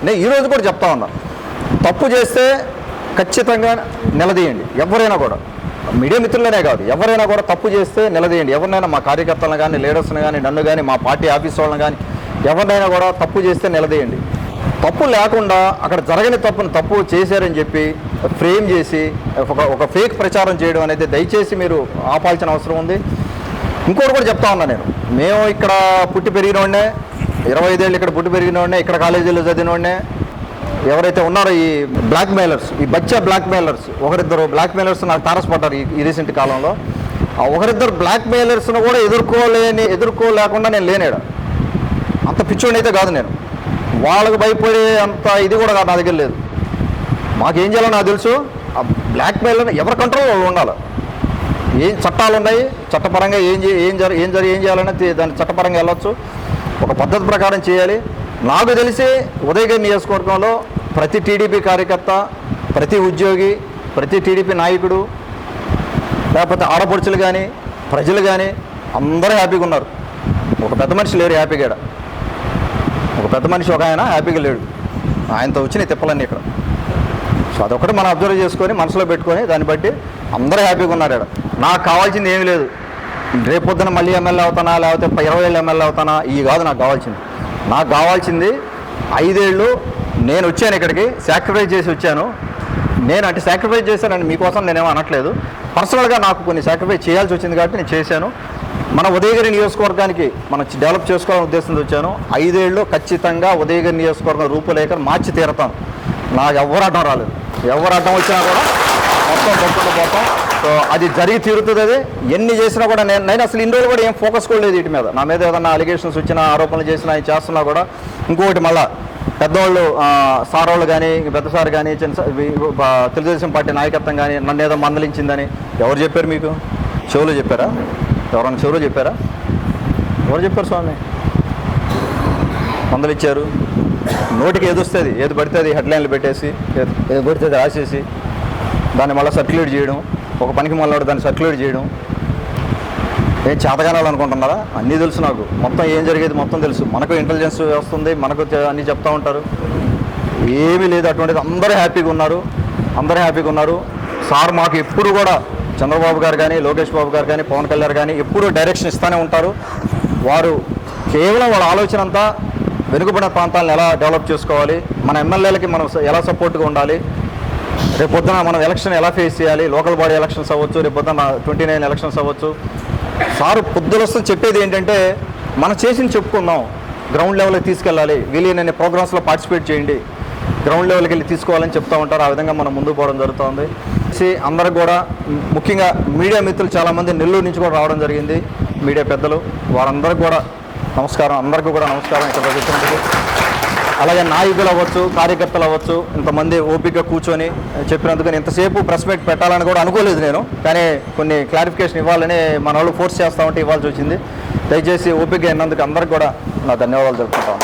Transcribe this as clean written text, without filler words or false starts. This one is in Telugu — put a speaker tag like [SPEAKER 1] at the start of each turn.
[SPEAKER 1] నేను ఈరోజు కూడా చెప్తా ఉన్నా, తప్పు చేస్తే ఖచ్చితంగా నిలదీయండి. ఎవరైనా కూడా, మీడియా మిత్రులనే కాదు, ఎవరైనా కూడా తప్పు చేస్తే నిలదీయండి. ఎవరినైనా మా కార్యకర్తలను కానీ, లీడర్స్ని కానీ, నన్ను కానీ, మా పార్టీ ఆఫీస్ వాళ్ళని కానీ, ఎవరినైనా కూడా తప్పు చేస్తే నిలదీయండి. తప్పు లేకుండా అక్కడ జరగని తప్పును తప్పు చేశారని చెప్పి ఫ్రేమ్ చేసి ఒక ఫేక్ ప్రచారం చేయడం అనేది దయచేసి మీరు ఆపాల్సిన అవసరం ఉంది. ఇంకోటి కూడా చెప్తా ఉన్నా, మేము ఇక్కడ పుట్టి పెరిగినోడినే, 25 ఏళ్ళు ఇక్కడ పుట్టి పెరిగినోడినే, ఇక్కడ కాలేజీలో చదివినోడినే. ఎవరైతే ఉన్నారో ఈ బ్లాక్ మెయిలర్స్, ఈ బచ్చా బ్లాక్ మెయిలర్స్, ఒకరిద్దరు బ్లాక్ మెయిలర్స్ నాకు తారసపడ్డారు ఈ రీసెంట్ కాలంలో. ఆ ఒకరిద్దరు బ్లాక్ మెయిలర్స్ను కూడా ఎదుర్కోలేకుండా నేను లేనేడా. అంత పిచ్చోడిని అయితే కాదు నేను. వాళ్ళకు భయపడే అంత ఇది కూడా నా దగ్గర లేదు. మాకేం చేయాలో నాకు తెలుసు. ఆ బ్లాక్ మెయిలర్ ఎవరి కంట్రోల్ వాళ్ళు ఉండాలి. ఏం చట్టాలు ఉన్నాయి, చట్టపరంగా ఏం చేయాలనేది దాన్ని చట్టపరంగా వెళ్ళొచ్చు, ఒక పద్ధతి ప్రకారం చేయాలి. నాకు తెలిసి ఉదయగిరి నియోజకవర్గంలో ప్రతి టీడీపీ కార్యకర్త, ప్రతి ఉద్యోగి, ప్రతి టీడీపీ నాయకుడు, లేకపోతే ఆడపడుచులు కానీ, ప్రజలు కానీ అందరూ హ్యాపీగా ఉన్నారు. ఒక పెద్ద మనిషి లేరు హ్యాపీగా. ఒక పెద్ద మనిషి ఒక ఆయన హ్యాపీగా లేడు. ఆయనతో వచ్చినాయి తిప్పలన్నీ ఇక్కడ. సో అదొకటి మనం అబ్జర్వ్ చేసుకొని మనసులో పెట్టుకొని దాన్ని బట్టి అందరూ హ్యాపీగా ఉన్నారు ఇక్కడ. నాకు కావాల్సింది ఏమీ లేదు. రేపొద్దున మళ్ళీ ఎమ్మెల్యే అవుతానా, లేకపోతే 20 ఏళ్ళు ఎమ్మెల్యే అవుతానా, ఇవి కాదు నాకు కావాల్సింది. నాకు కావాల్సింది 5 ఏళ్ళు నేను వచ్చాను ఇక్కడికి, సాక్రిఫైస్ చేసి వచ్చాను. నేను అంటే సాక్రిఫైస్ చేశానండి మీకోసం, నేనేమో అనట్లేదు. పర్సనల్గా నాకు కొన్ని సాక్రిఫైస్ చేయాల్సి వచ్చింది కాబట్టి నేను చేశాను. మన ఉదయగిరి నియోజకవర్గానికి మనం డెవలప్ చేసుకోవాలని ఉద్దేశంతో వచ్చాను. 5 ఏళ్ళు ఖచ్చితంగా ఉదయగిరి నియోజకవర్గం రూపురేఖను మార్చి తీరతాను. నాకు ఎవరు అడ్డం రాలేదు. ఎవరు అడ్డం వచ్చినా కూడా మొత్తం తొక్కుతూ పోతాం. సో అది జరిగి తీరుతుంది. అది ఎన్ని చేసినా కూడా నేను అసలు ఇన్ని రోజులు కూడా ఏం ఫోకస్ కూడా లేదు వీటి మీద. నా మీద ఏదన్నా అలిగేషన్స్ వచ్చినా, ఆరోపణలు చేసినా, అవి చేస్తున్నా కూడా ఇంకొకటి మళ్ళీ పెద్దవాళ్ళు, సార్ వాళ్ళు కానీ, పెద్ద సార్ కానీ, తెలుగుదేశం పార్టీ నాయకత్వం కానీ నన్ను ఏదో మందలించిందని ఎవరు చెప్పారు మీకు? చెవులు చెప్పారా? ఎవరన్నా చెవులు చెప్పారా? ఎవరు చెప్పారు స్వామి? మందలిచ్చారు. నోటికి ఏది వస్తుంది, ఏది పడితే అది హెడ్లైన్లు పెట్టేసి, ఏది పడితే అది రాసేసి దాన్ని మళ్ళీ సర్క్యులేట్ చేయడం, ఒక పనికి మళ్ళీ దాన్ని సర్క్యులేట్ చేయడం. ఏం చేతగానాలు అనుకుంటున్నారా? అన్నీ తెలుసు నాకు. మొత్తం ఏం జరిగేది మొత్తం తెలుసు. మనకు ఇంటెలిజెన్స్ వస్తుంది, మనకు అన్నీ చెప్తూ ఉంటారు. ఏమీ లేదు అటువంటిది. అందరూ హ్యాపీగా ఉన్నారు. సార్ మాకు ఎప్పుడు కూడా చంద్రబాబు గారు కానీ, లోకేష్ బాబు గారు కానీ, పవన్ కళ్యాణ్ కానీ ఎప్పుడూ డైరెక్షన్ ఇస్తూనే ఉంటారు. వారు కేవలం వాళ్ళ ఆలోచన అంతా వెనుకబడిన ప్రాంతాలను ఎలా డెవలప్ చేసుకోవాలి, మన ఎమ్మెల్యేలకి మనం ఎలా సపోర్ట్గా ఉండాలి, రేపొద్దున మనం ఎలక్షన్ ఎలా ఫేస్ చేయాలి, లోకల్ బాడీ ఎలక్షన్స్ అవ్వచ్చు, రేపొద్దున 29 ఎలక్షన్స్ అవ్వచ్చు. సారు పొద్దులొస్తూ చెప్పేది ఏంటంటే, మనం చేసింది చెప్పుకుందాం, గ్రౌండ్ లెవెల్కి తీసుకెళ్ళాలి, వీలైన ప్రోగ్రామ్స్లో పార్టిసిపేట్ చేయండి, గ్రౌండ్ లెవెల్కి వెళ్ళి తీసుకోవాలని చెప్తూ ఉంటారు. ఆ విధంగా మనం ముందుకు పోవడం జరుగుతుంది. అందరికి కూడా, ముఖ్యంగా మీడియా మిత్రులు చాలామంది నెల్లూరు నుంచి కూడా రావడం జరిగింది. మీడియా పెద్దలు వారందరికీ కూడా నమస్కారం. అందరికీ కూడా నమస్కారం ఇక్కడ వచ్చినందుకు. అలాగే నాయకులు అవ్వచ్చు, కార్యకర్తలు అవ్వచ్చు, ఇంతమంది ఓపిక కూర్చొని చెప్పినందుకు. ఇంతసేపు ప్రెస్ మీట్ పెట్టాలని కూడా అనుకోలేదు నేను, కానీ కొన్ని క్లారిఫికేషన్ ఇవ్వాలని మన వాళ్ళు ఫోర్స్ చేస్తూ ఉంటే ఇవ్వాల్సి వచ్చింది. దయచేసి ఓపిక అయినందుకు అందరికీ కూడా నా ధన్యవాదాలు తెలుపుకుంటాను.